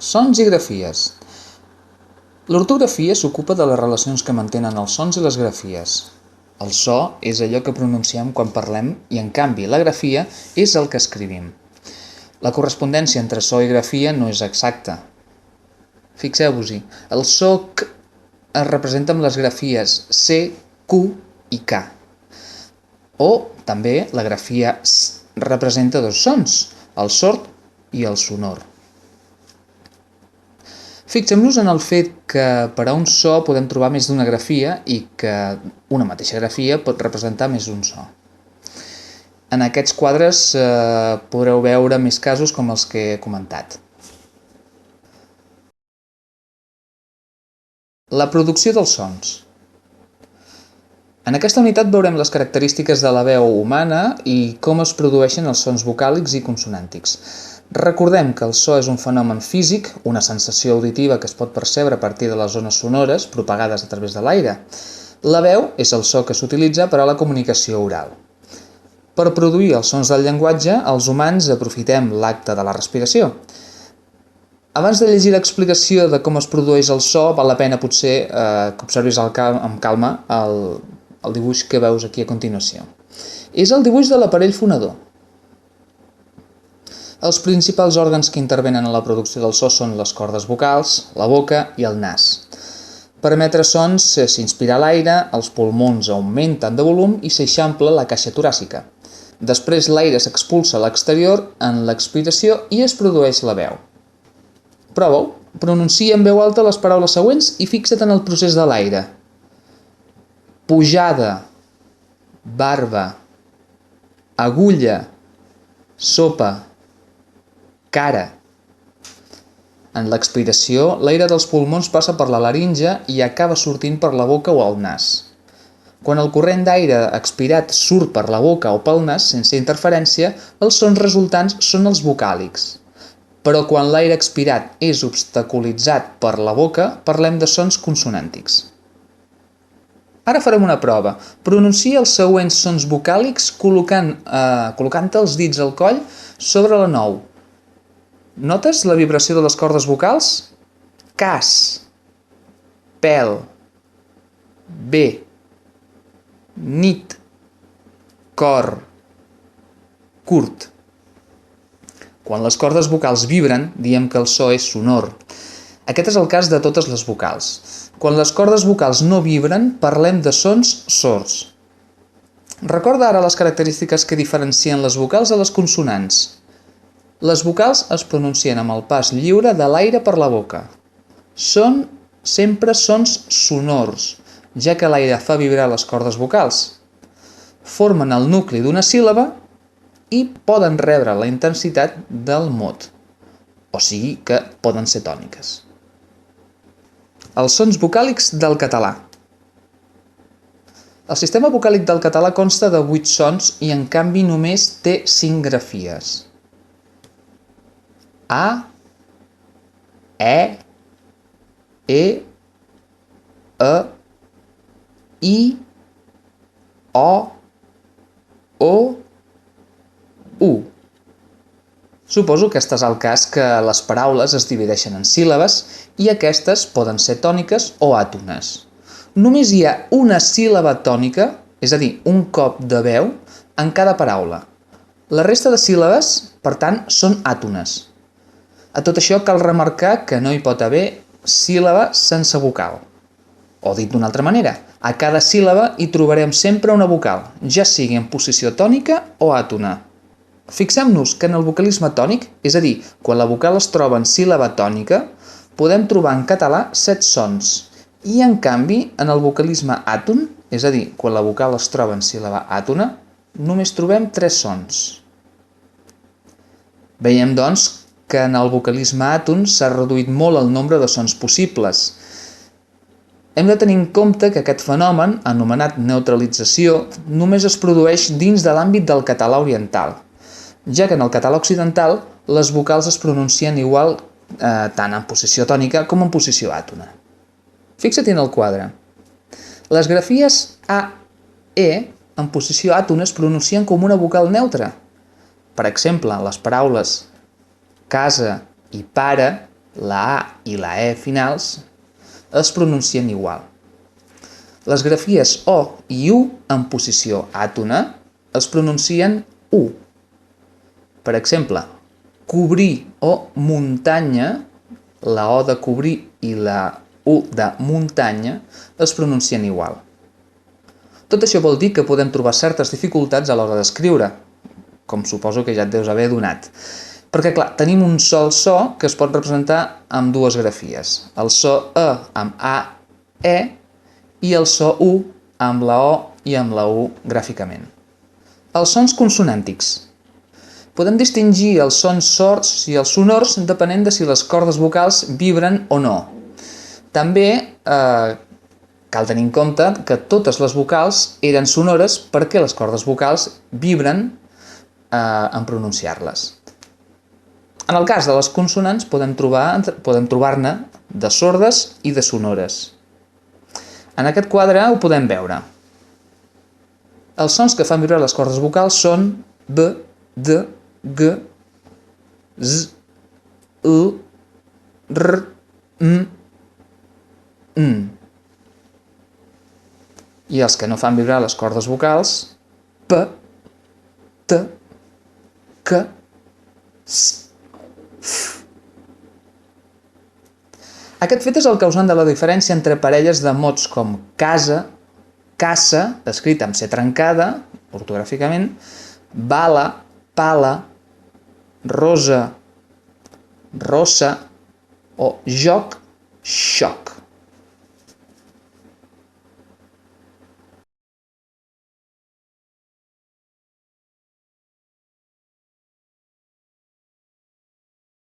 Sons i grafies. L'ortografia s'ocupa de les relacions que mantenen els sons i les grafies. El so és allò que pronunciem quan parlem i, en canvi, la grafia és el que escrivim. La correspondència entre so i grafia no és exacta. Fixeu-vos-hi, el so K es representa amb les grafies C, Q i K. O, també, la grafia S representa dos sons, el sord i el sonor. Fixem-nos en el fet que per a un so podem trobar més d'una grafia i que una mateixa grafia pot representar més d'un so. En aquests quadres podreu veure més casos com els que he comentat. La producció dels sons. En aquesta unitat veurem les característiques de la veu humana i com es produeixen els sons vocàlics i consonàntics. Recordem que el so és un fenomen físic, una sensació auditiva que es pot percebre a partir de les ones sonores propagades a través de l'aire. La veu és el so que s'utilitza per a la comunicació oral. Per produir els sons del llenguatge, els humans aprofitem l'acte de la respiració. Abans de llegir l'explicació de com es produeix el so, val la pena potser que observis amb calma el dibuix que veus aquí a continuació. És el dibuix de l'aparell fonador. Els principals òrgans que intervenen en la producció del so són les cordes vocals, la boca i el nas. Per emetre sons s'inspira l'aire, els pulmons augmenten de volum i s'eixampla la caixa toràcica. Després l'aire s'expulsa a l'exterior en l'expiració i es produeix la veu. Prova-ho, pronuncia en veu alta les paraules següents i fixa't en el procés de l'aire. Pujada, barba, agulla, sopa, cara. En l'expiració, l'aire dels pulmons passa per la laringe i acaba sortint per la boca o el nas. Quan el corrent d'aire expirat surt per la boca o pel nas sense interferència, els sons resultants són els vocàlics. Però quan l'aire expirat és obstaculitzat per la boca, parlem de sons consonàntics. Ara farem una prova. Pronuncia els següents sons vocàlics col·locant els dits al coll sobre la nou. Notes la vibració de les cordes vocals? Cas, pèl, bé, nit, cor, curt. Quan les cordes vocals vibren, diem que el so és sonor. Aquest és el cas de totes les vocals. Quan les cordes vocals no vibren, parlem de sons sords. Recorda ara les característiques que diferencien les vocals de les consonants. Les vocals es pronuncien amb el pas lliure de l'aire per la boca. Són sempre sons sonors, ja que l'aire fa vibrar les cordes vocals. Formen el nucli d'una síl·laba i poden rebre la intensitat del mot, o sigui que poden ser tòniques. Els sons vocàlics del català. El sistema vocàlic del català consta de 8 sons i en canvi només té 5 grafies. A, E, I, O, U. Suposo que estàs al cas que les paraules es divideixen en síl·labes i aquestes poden ser tòniques o àtones. Només hi ha una síl·laba tònica, és a dir, un cop de veu, en cada paraula. La resta de síl·labes, per tant, són àtones. A tot això cal remarcar que no hi pot haver síl·laba sense vocal. O dit d'una altra manera, a cada síl·laba hi trobarem sempre una vocal, ja sigui en posició tònica o àtona. Fixem-nos que en el vocalisme tònic, és a dir, quan la vocal es troba en síl·laba tònica, podem trobar en català 7 sons, i en canvi, en el vocalisme àton, és a dir, quan la vocal es troba en síl·laba àtona, només trobem 3 sons. Veiem, doncs, que en el vocalisme àton s'ha reduït molt el nombre de sons possibles. Hem de tenir en compte que aquest fenomen, anomenat neutralització, només es produeix dins de l'àmbit del català oriental, ja que en el català occidental les vocals es pronuncien igual tant en posició tònica com en posició àtona. Fixa't en el quadre. Les grafies A, E en posició àtona es pronuncien com una vocal neutra. Per exemple, les paraules casa i pare la A i la E finals es pronuncien igual. Les grafies O i U en posició àtona es pronuncien U. Per exemple, cobrir o muntanya, la O de cobrir i la U de muntanya es pronuncien igual. Tot això vol dir que podem trobar certes dificultats a l'hora d'escriure, com suposo que ja et deus haver adonat. Perquè, clar, tenim un sol so que es pot representar amb dues grafies. El so E amb A, E, i el so U amb la O i amb la U gràficament. Els sons consonàntics. Podem distingir els sons sords i els sonors depenent de si les cordes vocals vibren o no. També cal tenir en compte que totes les vocals eren sonores perquè les cordes vocals vibren en pronunciar-les. En el cas de les consonants podem trobar-ne de sordes i de sonores. En aquest quadre ho podem veure. Els sons que fan vibrar les cordes vocals són B, D, G, Z, L, R, M, N. I els que no fan vibrar les cordes vocals, P, T, K, S, F. Aquest fet és el causant de la diferència entre parelles de mots com casa, caça, escrit amb C trencada, ortogràficament, bala, pala, rosa, rossa o joc, xoc.